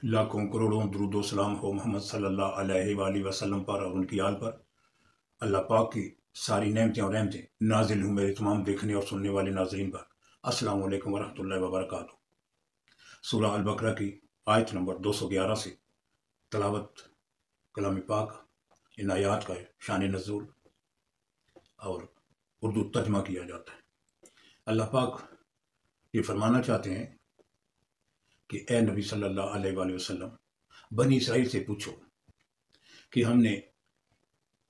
لاکھوں کروڑوں درود و سلام ہو محمد صلی اللہ علیہ وآلہ وسلم پر اور ان کی آل پر۔ اللہ پاک کی ساری نعمتیں اور رحمتیں نازل ہوں میرے تمام دیکھنے اور سننے والے ناظرین پر۔ السلام علیکم ورحمۃ اللہ وبرکاتہ۔ سورہ البقرہ کی آیت نمبر 211 سے تلاوت کلام پاک، ان آیات کا شان نزول اور اردو ترجمہ کیا جاتا ہے۔ اللہ پاک یہ فرمانا چاہتے ہیں کہ اے نبی صلی اللہ علیہ وآلہ وسلم، بنی اسرائیل سے پوچھو کہ ہم نے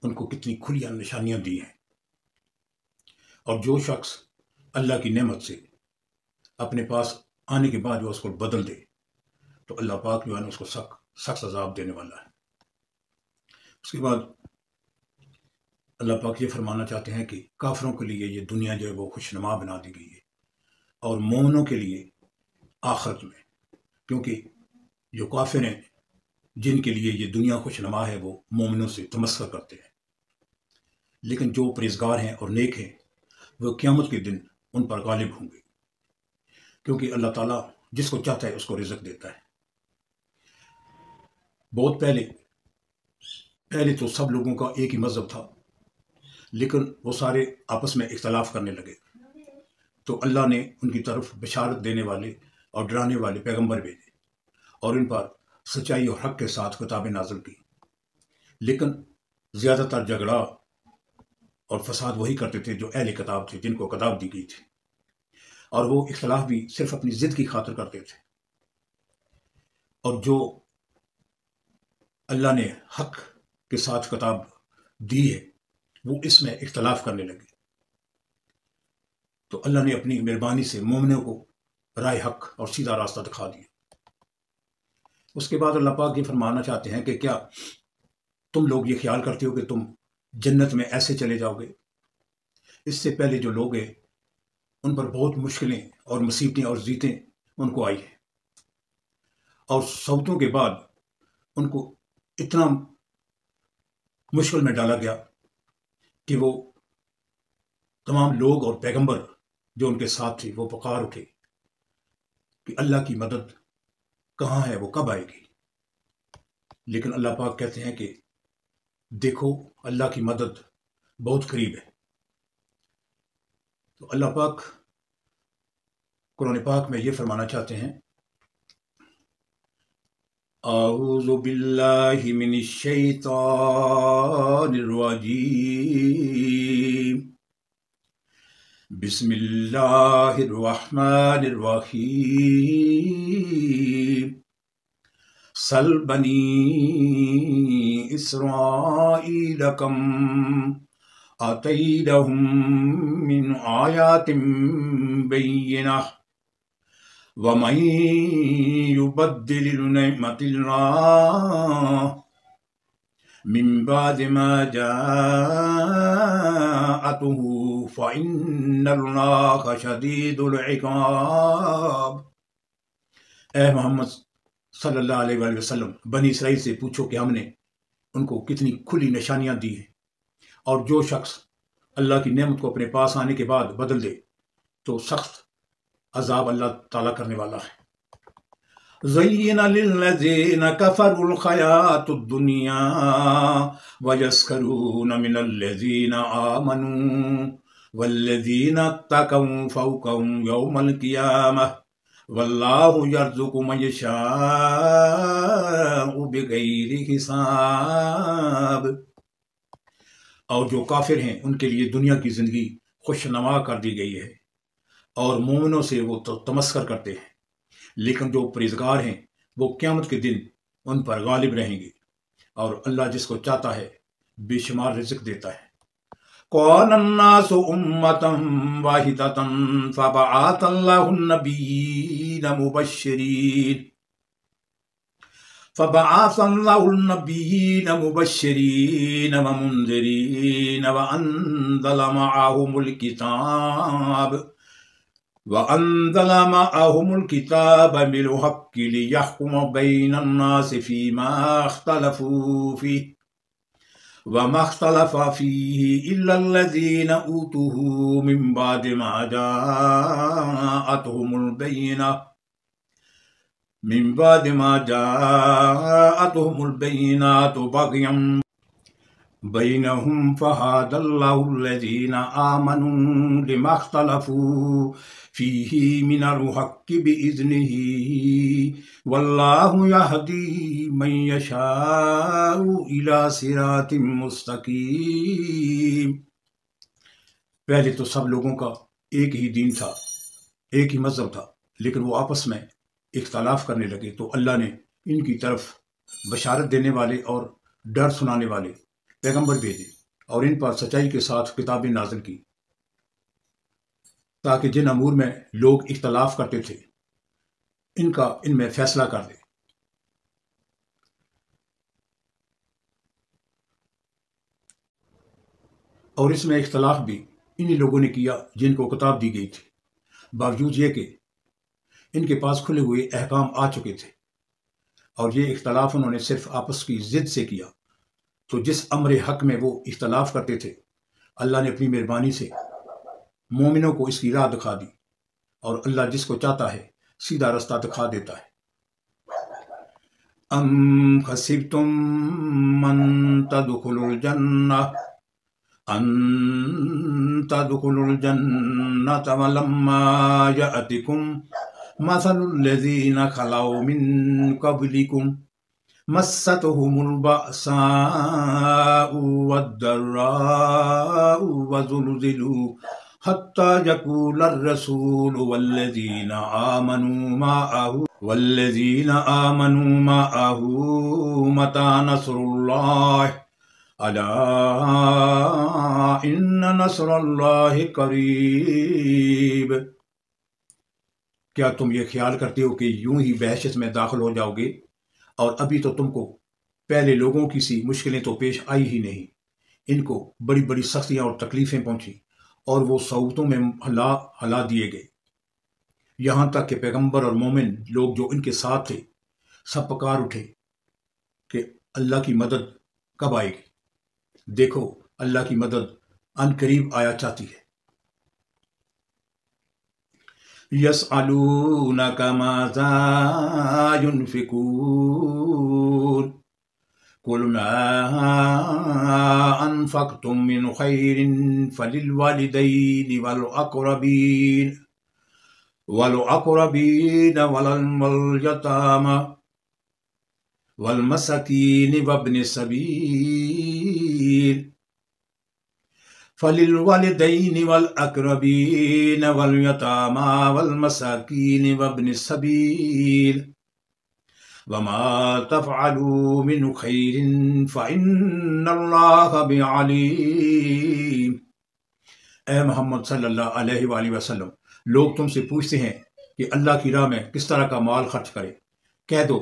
ان کو کتنی کھلیاں نشانیاں دی ہیں، اور جو شخص اللہ کی نعمت سے اپنے پاس آنے کے بعد وہ اس کو بدل دے تو اللہ پاک جو ہے نا اس کو سخت عذاب دینے والا ہے۔ اس کے بعد اللہ پاک یہ فرمانا چاہتے ہیں کہ کافروں کے لیے یہ دنیا جو ہے وہ خوشنما بنا دی گئی ہے، اور مومنوں کے لیے آخرت میں، کیونکہ جو کافر ہیں جن کے لیے یہ دنیا خوشنما ہے وہ مومنوں سے تمسخر کرتے ہیں، لیکن جو پرہیزگار ہیں اور نیک ہیں وہ قیامت کے دن ان پر غالب ہوں گے، کیونکہ اللہ تعالیٰ جس کو چاہتا ہے اس کو رزق دیتا ہے۔ بہت پہلے تو سب لوگوں کا ایک ہی مذہب تھا، لیکن وہ سارے آپس میں اختلاف کرنے لگے، تو اللہ نے ان کی طرف بشارت دینے والے اور ڈرانے والے پیغمبر بھیجے اور ان پر سچائی اور حق کے ساتھ کتابیں نازل کی، لیکن زیادہ تر جھگڑا اور فساد وہی کرتے تھے جو اہل کتاب تھے، جن کو کتاب دی گئی تھی، اور وہ اختلاف بھی صرف اپنی ضد کی خاطر کرتے تھے، اور جو اللہ نے حق کے ساتھ کتاب دی ہے وہ اس میں اختلاف کرنے لگے، تو اللہ نے اپنی مہربانی سے مومنوں کو راہ حق اور سیدھا راستہ دکھا دیا۔ اس کے بعد اللہ پاک یہ فرمانا چاہتے ہیں کہ کیا تم لوگ یہ خیال کرتے ہو کہ تم جنت میں ایسے چلے جاؤ گے؟ اس سے پہلے جو لوگ ہیں ان پر بہت مشکلیں اور مصیبتیں اور ضیقتیں ان کو آئی ہیں، اور صوتوں کے بعد ان کو اتنا مشکل میں ڈالا گیا کہ وہ تمام لوگ اور پیغمبر جو ان کے ساتھ تھے وہ پکار اٹھے کہ اللہ کی مدد کہاں ہے، وہ کب آئے گی؟ لیکن اللہ پاک کہتے ہیں کہ دیکھو اللہ کی مدد بہت قریب ہے۔ تو اللہ پاک قرآن پاک میں یہ فرمانا چاہتے ہیں، اعوذ باللہ من الشیطان الرجیم، بسم اللہ الرحمن الرحیم، سل بنی اسرائیل کم آتینہم من آیات بینہ وَمَن يُبَدِّلِ نِعْمَتِ اللَّهِ مِن بَعْدِ مَا جَاءَتْهُ فَإِنَّ اللَّهَ شَدِيدُ الْعِقَابِ۔ اے محمد صلی اللہ علیہ وآلہ وسلم، بنی اسرائیل سے پوچھو کہ ہم نے ان کو کتنی کھلی نشانیاں دی ہیں، اور جو شخص اللہ کی نعمت کو اپنے پاس آنے کے بعد بدل دے تو سخت عذاب اللہ تعالیٰ کرنے والا ہے۔ زَيَّنَ لِلَّذِينَ كَفَرُوا الْحَيَاةُ الدُّنْيَا وَيَسْخَرُونَ مِنَ الَّذِينَ آمَنُوا وَالَّذِينَ اتَّقَوْا فَوْقَهُمْ يَوْمَ الْقِيَامَةِ وَاللَّهُ يَرْزُقُ مَن يَشَاءُ بِغَيْرِ حساب۔ اور جو کافر ہیں ان کے لیے دنیا کی زندگی خوشنما کر دی گئی ہے، اور مومنوں سے وہ تمسخر کرتے ہیں، لیکن جو پرہیزگار ہیں وہ قیامت کے دن ان پر غالب رہیں گے، اور اللہ جس کو چاہتا ہے بے شمار رزق دیتا ہے۔ كَانَ النَّاسُ أُمَّةً وَاحِدَةً فَبَعَثَ اللَّهُ النَّبِيِّينَ مُبَشِّرِينَ وَمُنذِرِينَ وَأَنزَلَ مَعَهُمُ الْكِتَابَ بِالْحَقِّ لِيَحْكُمَ بَيْنَ النَّاسِ فِيمَا اخْتَلَفُوا فِيهِ وَمَا اخْتَلَفَ فِيهِ إِلَّا الَّذِينَ أُوتُوهُ مِن بَعْدِ مَا جَاءَتْهُمُ الْبَيِّنَةُ من بعد ما جاءتهم البينات بغيا بينهم فهدى الله الذين آمنوا لما اختلفوا فيه من الحق بإذنه والله يهدي من يشاء إلى صراط مستقيم۔ پہلے تو سب لوگوں کا ایک ہی دین تھا، ایک ہی مذہب تھا، لیکن وہ آپس میں اختلاف کرنے لگے تو اللہ نے ان کی طرف بشارت دینے والے اور ڈر سنانے والے پیغمبر بھیجے اور ان پر سچائی کے ساتھ کتابیں نازل کی تاکہ جن امور میں لوگ اختلاف کرتے تھے ان میں فیصلہ کر دے۔ اور اس میں اختلاف بھی انہی لوگوں نے کیا جن کو کتاب دی گئی تھی، باوجود یہ کہ ان کے پاس کھلے ہوئے احکام آ چکے تھے، اور یہ اختلاف انہوں نے صرف آپس کی ضد سے کیا۔ تو جس امر حق میں وہ اختلاف کرتے تھے اللہ نے اپنی مہربانی سے مومنوں کو اس کی راہ دکھا دی، اور اللہ جس کو چاہتا ہے سیدھا رستہ دکھا دیتا ہے۔ ام حسبتم من تدخلوا الجنہ ولما يأتكم مثل الذين خلوا من قبلكم مستهم البأساء والضراء وزلزلوا حتى يقول الرسول والذين آمنوا معه متى نصر الله الا ان نصر اللہ قریب۔ کیا تم یہ خیال کرتے ہو کہ یوں ہی بحثت میں داخل ہو جاؤ گے، اور ابھی تو تم کو پہلے لوگوں کی سی مشکلیں تو پیش آئی ہی نہیں، ان کو بڑی بڑی سختیاں اور تکلیفیں پہنچی اور وہ صعوبتوں میں ہلا دیے گئے، یہاں تک کہ پیغمبر اور مومن لوگ جو ان کے ساتھ تھے سب پکار اٹھے کہ اللہ کی مدد کب آئے گی۔ دیکھو اللہ کی مدد ان قریب آیا چاہتی ہے۔ یسألونک ماذا ينفقون قل ما انفقتم من خیر فللوالدین والاقربین والیتامی والمساکین وابن السبیل فللوالدین والاقربین والیتامی والمساکین وابن السبیل وما تفعلوا من خیر فإن اللہ بعلیم۔ اے محمد صلی اللہ علیہ وآلہ وسلم، لوگ تم سے پوچھتے ہیں کہ اللہ کی راہ میں کس طرح کا مال خرچ کرے۔ کہہ دو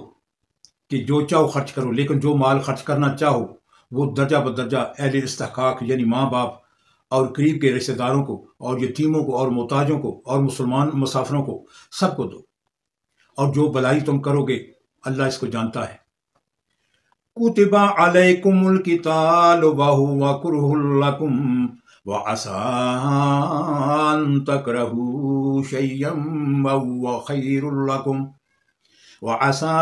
کہ جو چاہو خرچ کرو، لیکن جو مال خرچ کرنا چاہو وہ درجہ بدرجہ اہل استحقاق یعنی ماں باپ اور قریب کے رشتہ داروں کو اور یتیموں کو اور محتاجوں کو اور مسلمان مسافروں کو سب کو دو، اور جو بلائی تم کرو گے اللہ اس کو جانتا ہے۔ کتب علیکم القتال وہو کرہ لکم وعسى أن تكرهوا شيئا وهو خير لكم وعسى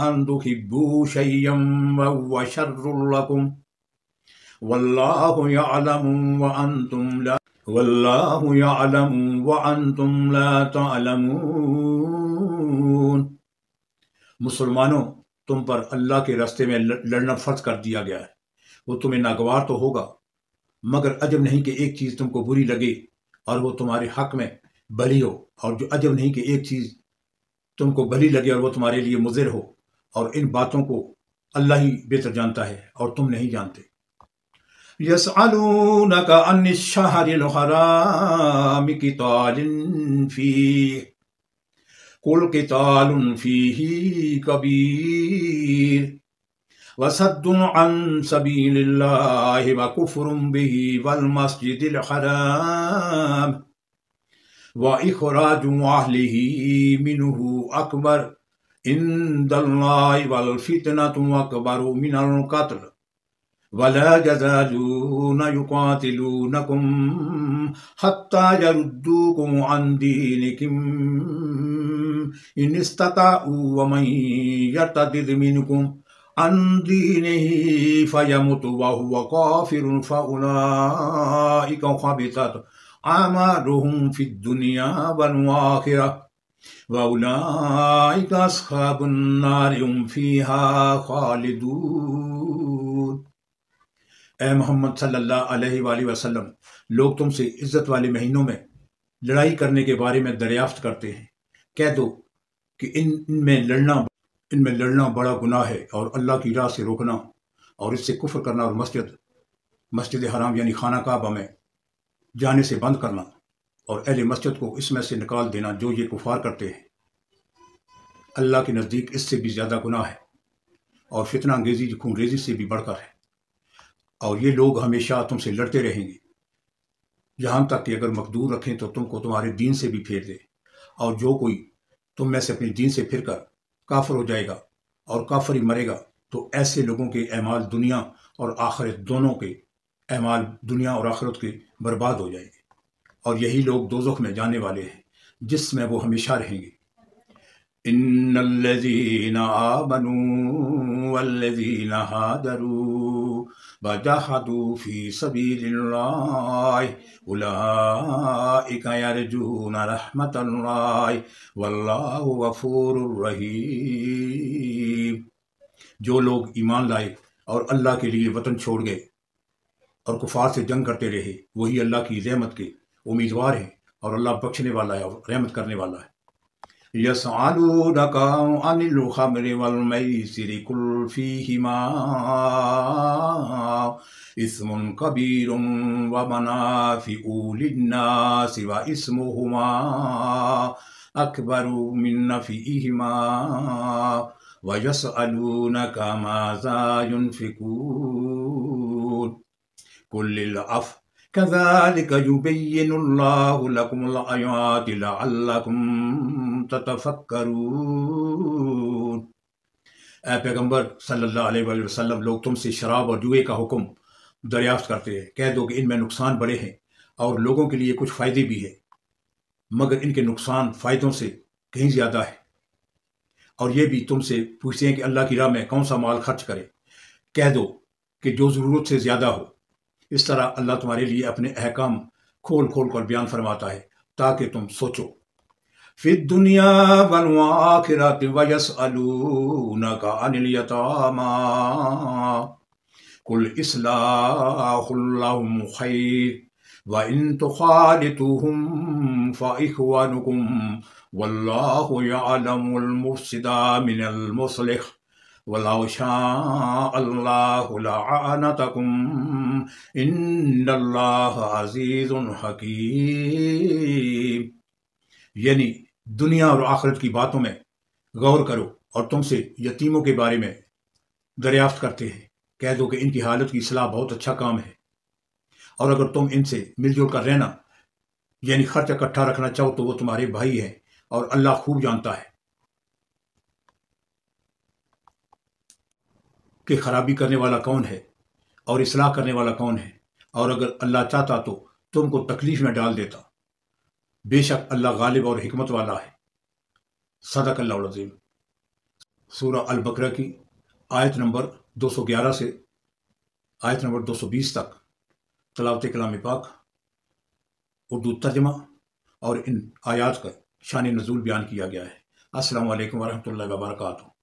أن تحبوا شيئا وهو شر لكم والله يعلم وأنتم لا تعلمون۔ مسلمانوں، تم پر اللہ کے راستے میں لڑنا فرض کر دیا گیا ہے، وہ تمہیں ناگوار تو ہوگا، مگر عجب نہیں کہ ایک چیز تم کو بری لگے اور وہ تمہارے حق میں بھلی ہو، اور جو عجب نہیں کہ ایک چیز تم کو بھلی لگے اور وہ تمہارے لیے مضر ہو، اور ان باتوں کو اللہ ہی بہتر جانتا ہے اور تم نہیں جانتے۔ یسألونک عن الشہر الحرام قتال فیہ قل قتال فیہ کبیر وصد عن سبیل اللہ وکفر بہ والمسجد الحرام وإخراج أهله منه أكبر عند الله والفتنة أكبر من القتل ولا يزالون يقاتلونكم حتى يردوكم عن دينكم إن استطاعوا ومن يرتد منكم عن دينه فيمت وهو كافر فأولئك حبطت أعمالهم في الدنيا والآخرة وَأُولَٰئِكَ أَصْحَابُ النَّارِ هُمْ فِيهَا خَالِدُونَ۔ اے محمد صلی اللہ علیہ وآلہ وسلم، لوگ تم سے عزت والے مہینوں میں لڑائی کرنے کے بارے میں دریافت کرتے ہیں۔ کہہ دو کہ ان میں لڑنا بڑا گناہ ہے، اور اللہ کی راہ سے روکنا اور اس سے کفر کرنا، اور مسجد حرام یعنی خانہ کعبہ میں جانے سے بند کرنا اور اہل مسجد کو اس میں سے نکال دینا جو یہ کفار کرتے ہیں، اللہ کے نزدیک اس سے بھی زیادہ گناہ ہے، اور فتنہ انگیزی خون ریزی سے بھی بڑھ کر ہے۔ اور یہ لوگ ہمیشہ تم سے لڑتے رہیں گے، یہاں تک کہ اگر مقدور رکھیں تو تم کو تمہارے دین سے بھی پھیر دے، اور جو کوئی تم میں سے اپنے دین سے پھر کر کافر ہو جائے گا اور کافر ہی مرے گا تو ایسے لوگوں کے اعمال دنیا اور آخرت دونوں کے اعمال دنیا اور آخرت کے برباد ہو جائیں گے، اور یہی لوگ دوزخ میں جانے والے ہیں جس میں وہ ہمیشہ رہیں گے۔ ان الذين آمنوا والذين هاجروا وجاهدوا في سبيل الله اولئك يرجون رحمة الله والله غفور رحيم۔ جو لوگ ایمان لائے اور اللہ کے لیے وطن چھوڑ گئے اور کفار سے جنگ کرتے رہے، وہی اللہ کی رحمت کے امیدوار ہیں، اور اللہ بخشنے والا ہے اور رحمت کرنے والا ہے۔ يسألونك عن الخمر والميسر قل فيهما إثم كبير ومنافع للناس وإثمهما أكبر من نفعهما ويسألونك ماذا ينفقون قل العفو كذلك يبين الله لكم الآيات لعلكم تتفکرون۔ اے پیغمبر صلی اللہ علیہ وآلہ وسلم، لوگ تم سے شراب اور جوئے کا حکم دریافت کرتے ہیں۔ کہہ دو کہ ان میں نقصان بڑے ہیں اور لوگوں کے لیے کچھ فائدے بھی ہیں، مگر ان کے نقصان فائدوں سے کہیں زیادہ ہے۔ اور یہ بھی تم سے پوچھتے ہیں کہ اللہ کی راہ میں کون سا مال خرچ کرے۔ کہہ دو کہ جو ضرورت سے زیادہ ہو۔ اس طرح اللہ تمہارے لیے اپنے احکام کھول کھول کر بیان فرماتا ہے تاکہ تم سوچو۔ فی الدنیا والآخرۃ ویسألونک عن الیتامی قل اصلاح لہم خیر وان تخالطوہم فاخوانکم واللہ یعلم المفسد من المصلح وَلَوْ شَاءَ اللَّهُ لَأَعَانَتَكُمْ إِنَّ اللَّهَ عَزِيزٌ حَكِيمٌ۔ یعنی دنیا اور آخرت کی باتوں میں غور کرو، اور تم سے یتیموں کے بارے میں دریافت کرتے ہیں۔ کہہ دو کہ ان کی حالت کی اصلاح بہت اچھا کام ہے، اور اگر تم ان سے مل جل کر رہنا یعنی خرچ اکٹھا رکھنا چاہو تو وہ تمہارے بھائی ہیں، اور اللہ خوب جانتا ہے کہ خرابی کرنے والا کون ہے اور اصلاح کرنے والا کون ہے، اور اگر اللہ چاہتا تو تم کو تکلیف میں ڈال دیتا۔ بے شک اللہ غالب اور حکمت والا ہے۔ صدق اللہ العظیم۔ سورہ البقرہ کی آیت نمبر 211 سے آیت نمبر 220 تک تلاوت کلام پاک، اردو ترجمہ اور ان آیات کا شان نزول بیان کیا گیا ہے۔ السلام علیکم ورحمۃ اللہ وبرکاتہ۔